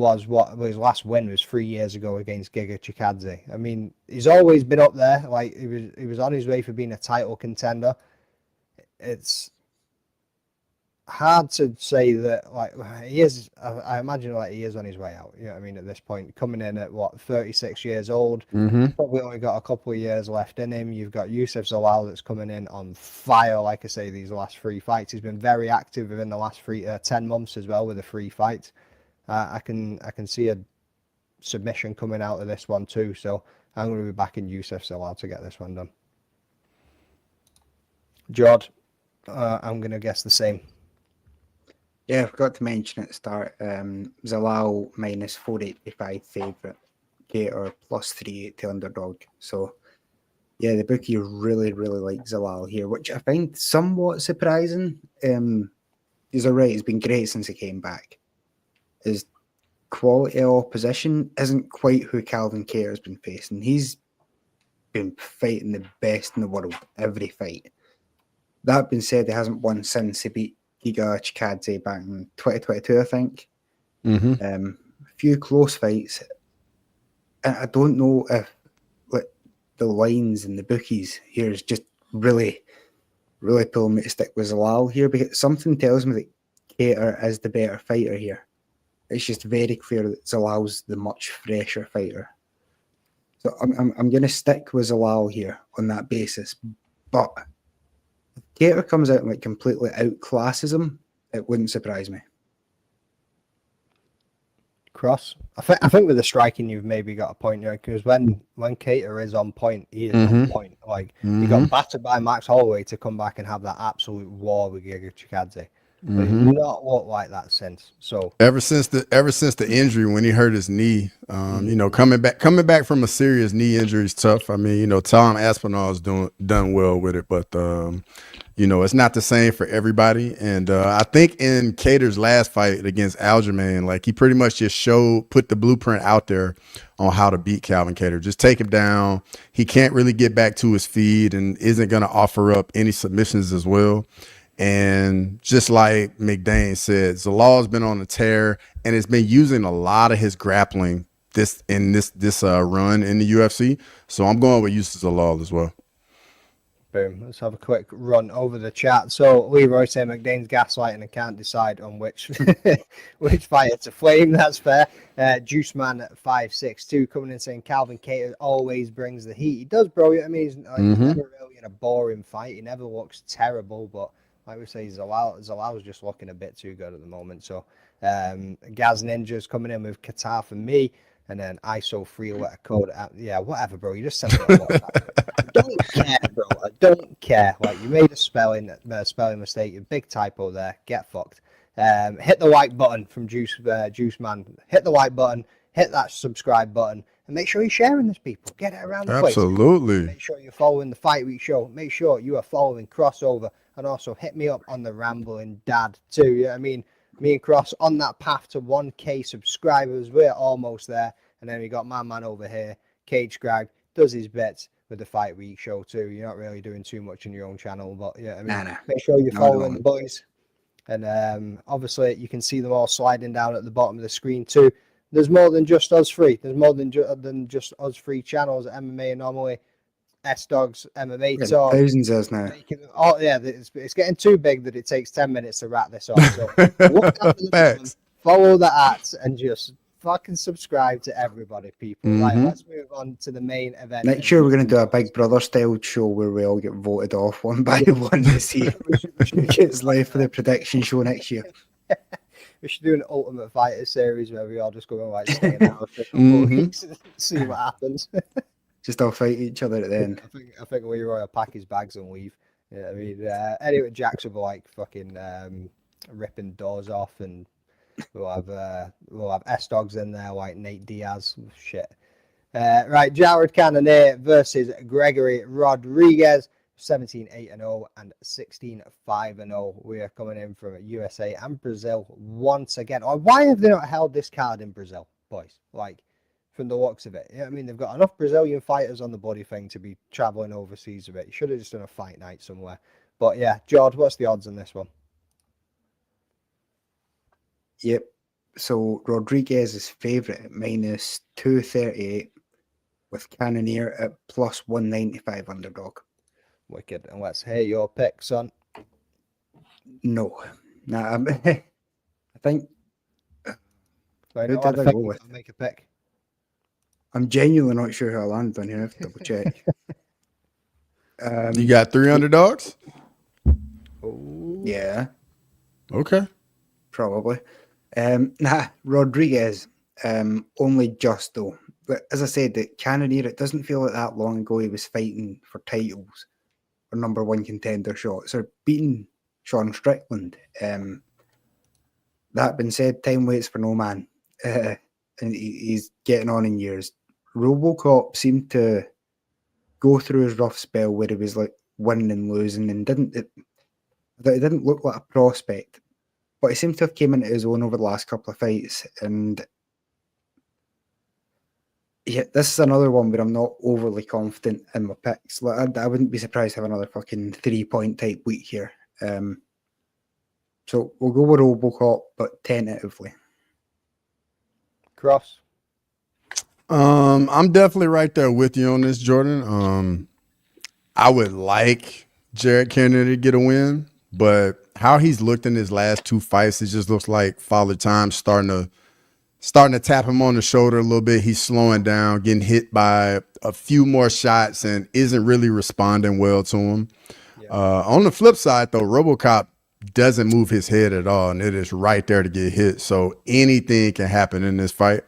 his last win was 3 years ago against Giga Chikadze. I mean, he's always been up there. Like, he was on his way for being a title contender. It's hard to say that, like, he is. I imagine like he is on his way out. You know what I mean? At this point, coming in at 36 years old, probably only got a couple of years left in him. You've got Youssef Zalal that's coming in on fire. Like I say, these last 3 fights, he's been very active within the last 10 months as well with the 3 fights. I can see a submission coming out of this one too. So I'm going to be backing Youssef Zalal to get this one done. Jord, I'm going to guess the same. Yeah, I forgot to mention at the start, Zalal minus 485 favourite, Kattar plus 380 underdog. So, yeah, the bookie really, really like Zalal here, which I find somewhat surprising. He's alright, he's been great since he came back. His quality opposition isn't quite who Calvin Kattar has been facing. He's been fighting the best in the world every fight. That being said, he hasn't won since he beat Giga Chikadze back in 2022, I think. A few close fights. And I don't know if the lines and the bookies here is just really, really pulling me to stick with Zalal here, because something tells me that Kattar is the better fighter here. It's just very clear that Zalal's the much fresher fighter. So I'm going to stick with Zalal here on that basis. But if Kattar comes out and like completely outclasses him, it wouldn't surprise me. Cross. I think with the striking, you've maybe got a point here, because when Kattar is on point, he is on point. Like he got battered by Max Holloway to come back and have that absolute war with Giga Chikadze. But he's not looked like that since. So ever since the injury when he hurt his knee, you know, coming back from a serious knee injury is tough. I mean, you know, Tom Aspinall's done well with it, but you know, it's not the same for everybody. And I think in Kattar's last fight against Aljamain, like he pretty much just put the blueprint out there on how to beat Calvin Kattar. Just take him down. He can't really get back to his feet and isn't going to offer up any submissions as well. And just like McDane said, Zalal's been on a tear and has been using a lot of his grappling this run in the UFC. So I'm going with Youssef Zalal as well. Boom. Let's have a quick run over the chat. So Leroy saying McDane's gaslighting and can't decide on which fighter to flame. That's fair. Juice Man at 562 coming in saying Calvin Kattar always brings the heat. He does, bro. I mean, he's never really in a boring fight. He never looks terrible, but like we say, Zalal's just looking a bit too good at the moment. So Gaz Ninja's coming in with Qatar for me. And then ISO 3 letter code. Yeah, whatever, bro. You just sent me a WhatsApp. I don't care, bro. I don't care. Like, you made a spelling mistake. A big typo there. Get fucked. Hit the like button from Juice Man. Hit the like button. Hit that subscribe button. And make sure you're sharing this, people. Get it around the place. Absolutely. Make sure you're following the Fight Week show. Make sure you are following Crossover. And also hit me up on the Rambling Dad too. You know what I mean? Me and Cross on that path to 1K subscribers. We're almost there. And then we got my man over here, Cage Greg, does his bets with the Fight Week show too. You're not really doing too much in your own channel, but yeah, I mean, make sure you're following the boys. And obviously, you can see them all sliding down at the bottom of the screen too. There's more than just us three. There's more than just us three channels at MMA Anomaly, S-Dogs, MMA Talk. Thousands is now. Oh, yeah, it's getting too big that it takes 10 minutes to wrap this up. So look after the button, follow the ads, and just fucking subscribe to everybody, people. Right, let's move on to the main event. Next year, we're going to do a Big Brother style show where we all get voted off one by one to see who gets live for the prediction show next year. We should do an Ultimate Fighter series where we all just go and like stay in the house for a couple of weeks and see what happens. Just all fight each other at the end. I think Leroy will pack his bags and leave. Yeah, I mean, anyway, Jax will be like fucking ripping doors off, and we'll have S-Dogs in there like Nate Diaz. Shit. Right, Jared Cannonier versus Gregory Rodriguez. 17-8-0 and 16-5-0. We are coming in from USA and Brazil once again. Why have they not held this card in Brazil, boys? Like, from the looks of it. I mean, they've got enough Brazilian fighters on the body thing to be traveling overseas a bit. You should have just done a fight night somewhere. But yeah, George, what's the odds on this one? Yep. So Rodriguez is favourite at minus 238 with Cannonier at plus 195 underdog. Wicked. And let's hear your pick, son. No. Nah, I think. Who did I go with? I'll make a pick. I'm genuinely not sure who I landed on here. I have to double check. You got 3 underdogs? Yeah. Okay. Probably. Rodriguez, only just though. But as I said, that Cannonier, it doesn't feel like that long ago he was fighting for titles or number one contender shots or beating Sean Strickland. That being said, time waits for no man. And he's getting on in years. RoboCop seemed to go through his rough spell where he was like winning and losing and it didn't look like a prospect. But he seems to have came into his own over the last couple of fights. And yeah, this is another one where I'm not overly confident in my picks. Like, I wouldn't be surprised to have another fucking 3-point type week here. So we'll go with RoboCop, but tentatively. Cross. I'm definitely right there with you on this, Jordan. I would like Jared Cannonier to get a win, but how he's looked in his last 2 fights, it just looks like Father Time starting to tap him on the shoulder a little bit. He's slowing down, getting hit by a few more shots, and isn't really responding well to him. Yeah. On the flip side, though, RoboCop doesn't move his head at all, and it is right there to get hit. So anything can happen in this fight.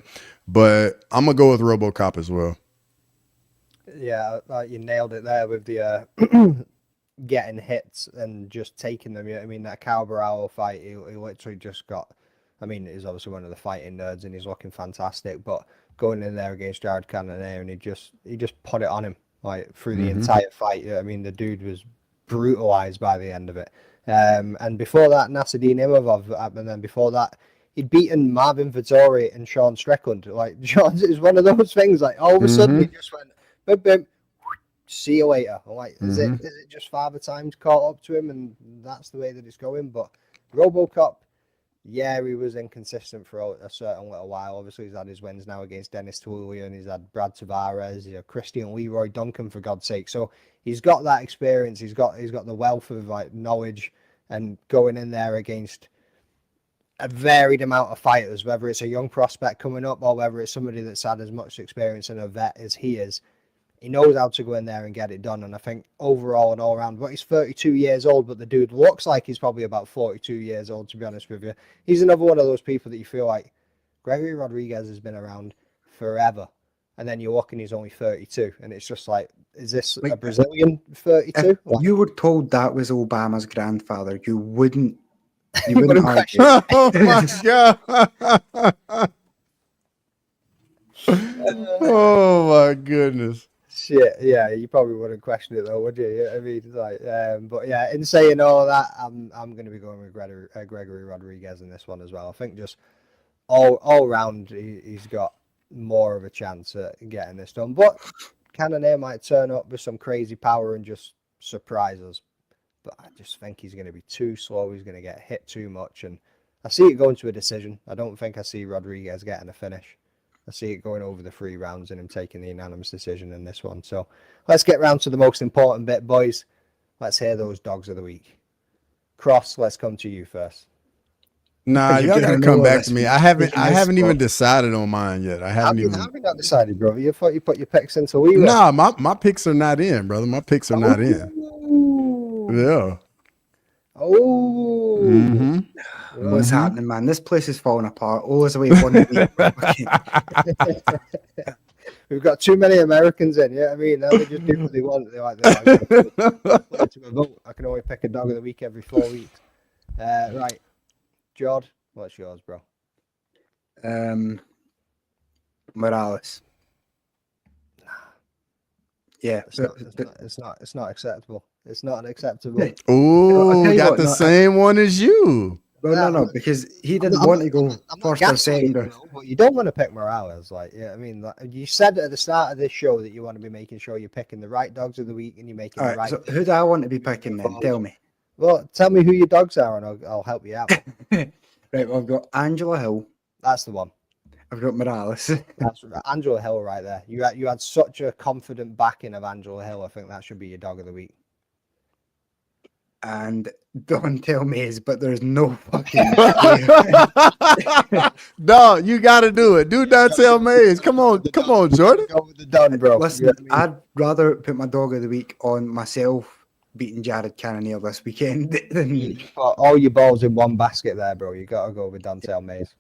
But I'm going to go with RoboCop as well. Yeah, you nailed it there with the getting hits and just taking them. I mean, that Cowboy fight, he literally just got... I mean, he's obviously one of the fighting nerds and he's looking fantastic, but going in there against Jared Cannonier and he just put it on him like through the entire fight. I mean, the dude was brutalized by the end of it. And before that, Nasruddin Imavov, and then before that, he'd beaten Marvin Vettori and Sean Strickland. Like, it was one of those things, like, all of a sudden, he just went, boom, boom, see you later. I'm like, is it just Father Time's caught up to him, and that's the way that it's going? But RoboCop, yeah, he was inconsistent for a certain little while. Obviously, he's had his wins now against Dennis Tulian. He's had Brad Tavares, Christian Leroy Duncan, for God's sake. So he's got that experience. He's got the wealth of like knowledge, and going in there against a varied amount of fighters, whether it's a young prospect coming up or whether it's somebody that's had as much experience and a vet as he is. He knows how to go in there and get it done. And I think overall and all around, he's 32 years old, but the dude looks like he's probably about 42 years old, to be honest with you. He's another one of those people that you feel like Gregory Rodriguez has been around forever. And then you look and he's only 32. And it's just like, is this a Brazilian 32? If you were told that was Obama's grandfather, you wouldn't argue. Oh my God. Oh my goodness. Shit, yeah, you probably wouldn't question it though, would you? I mean, like, but yeah, in saying all that, I'm going to be going with Gregory Rodriguez in this one as well. I think just all round, he's got more of a chance at getting this done. But Cannonier might turn up with some crazy power and just surprise us. But I just think he's going to be too slow. He's going to get hit too much, and I see it going to a decision. I don't think I see Rodriguez getting a finish. I see it going over the 3 rounds and him taking the unanimous decision in this one. So let's get round to the most important bit, boys. Let's hear those dogs of the week. Cross, let's come to you first. Nah, You're y'all gotta gonna come know back this to me. week. I haven't even spot. decided on mine yet. I haven't even. How have you not decided, brother? You thought you put your picks into we were. Nah, my picks are not in, brother. My picks are not in. Yeah. Oh. Mm-hmm. What's happening, man? This place is falling apart. Always away 1 week. We've got too many Americans in, yeah. I mean, now they just do what they want. They're like to a vote. I can only pick a dog of the week every 4 weeks. Right, Jord, what's yours, bro? Morales. Yeah, It's not acceptable. It's not acceptable. Ooh, got the same one as you. Well, no, because he didn't want to go first or second. But you don't want to pick Morales, like, yeah. I mean, like, you said at the start of this show that you want to be making sure you're picking the right dogs of the week and you're making the right. So who do I want to be picking then? Tell me. Well, tell me who your dogs are, and I'll help you out. Right, well, I've got Angela Hill. That's the one. I've got Morales. That's Angela Hill right there. You had such a confident backing of Angela Hill. I think that should be your dog of the week. And don't tell me, but there's no fucking. No, you got to do it. Do not tell Mays. Come on, Jordan. Go with the done, bro. Listen, You know what I mean? I'd rather put my dog of the week on myself beating Jared Cannonier this weekend than. You put all your balls in one basket there, bro. You got to go with Dontel Mays.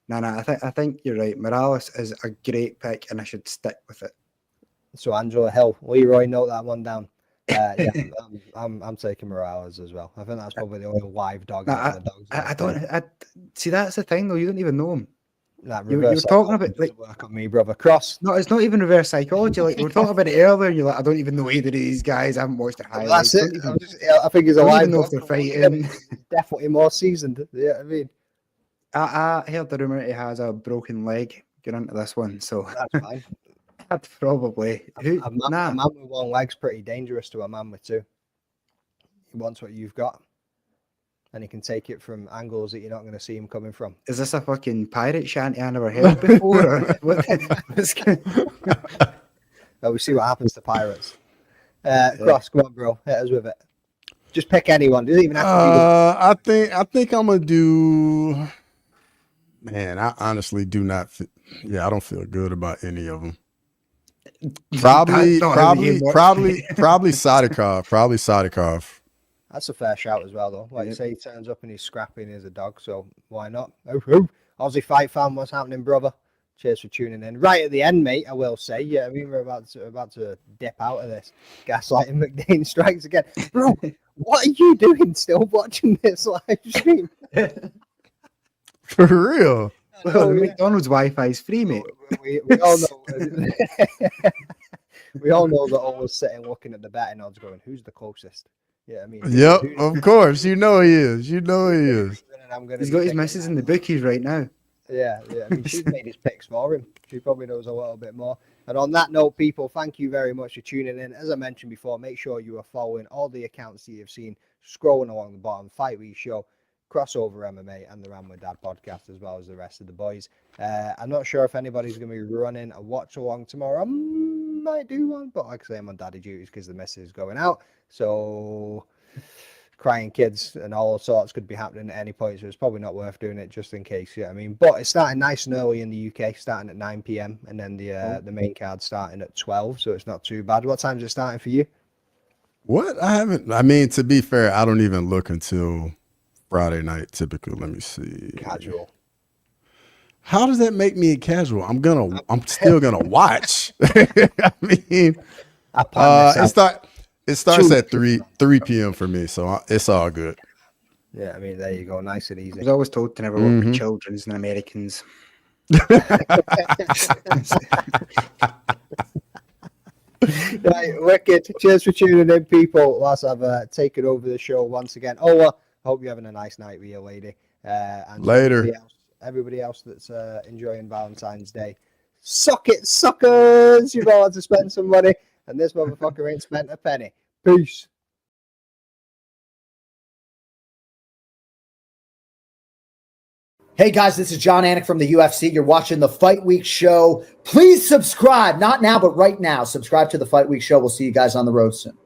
No, I think you're right. Morales is a great pick, and I should stick with it. So Angela Hill, Leroy, note that one down. Yeah, I'm taking Morales as well. I think that's probably the only live dog. I don't. See, that's the thing though. You don't even know him. You were talking about like work on me, brother. Cross. No, it's not even reverse psychology. Like we were talking about it earlier. You're like, I don't even know either of these guys. I haven't watched their highlights. That's it. I think he's a live know dog. if they're fighting. Definitely more seasoned. Yeah, I mean, I heard the rumor he has a broken leg. Get into this one, so that's fine. I'd probably. A man with one leg's pretty dangerous to a man with two. He wants what you've got, and he can take it from angles that you're not going to see him coming from. Is this a fucking pirate shanty I never heard before? Well, we see what happens to pirates. Cross, come on, bro. Hit us with it. Just pick anyone. Doesn't even have to be I think I'm gonna do. Man, I honestly do not. I don't feel good about any of them. Probably Sadikov. Probably Sadikov. That's a fair shout as well, though. Like you say, he turns up and he's scrappy and he's a dog, so why not? Aussie Fight Fan, what's happening, brother? Cheers for tuning in. Right at the end, mate, I will say. Yeah, I mean, we're about to dip out of this. Gaslighting McDane strikes again. Bro, what are you doing still watching this live stream? For real. Well, McDonald's Wi-Fi is free, mate. We all know. We all know that always sitting looking at the betting odds, going, "Who's the closest?" Yeah, I mean. Yep, of course. You know he is. He's got his missus in the bookies right now. Yeah. I mean, she's made his picks for him. She probably knows a little bit more. And on that note, people, thank you very much for tuning in. As I mentioned before, make sure you are following all the accounts that you've seen scrolling along the bottom. Fight Week Show, Crossover MMA, and the Ram with Dad podcast, as well as the rest of the boys. I'm not sure if anybody's going to be running a watch along tomorrow. I might do one, but like I say, I'm on daddy duties because the missus is going out. So crying kids and all sorts could be happening at any point, so it's probably not worth doing it just in case. Yeah, I mean, but it's starting nice and early in the UK, starting at 9 p.m. and then the main card starting at 12, so it's not too bad. What time is it starting for you? What? I mean, to be fair, I don't even look until Friday night typically. Let me see. Casual. How does that make me a casual? I'm still gonna watch. I mean, it starts at 3 p.m. for me, so it's all good. Yeah, I mean, there you go, nice and easy. I was always told to never work with children's and Americans. Right, wicked. Cheers for tuning in, people. Whilst I've taken over the show once again. I hope you're having a nice night with your lady. And later. Everybody else that's enjoying Valentine's Day, suck it, suckers! You've all had to spend some money, and this motherfucker ain't spent a penny. Peace. Hey guys, this is John Anik from the UFC. You're watching the Fight Week Show. Please subscribe. Not now, but right now. Subscribe to the Fight Week Show. We'll see you guys on the road soon.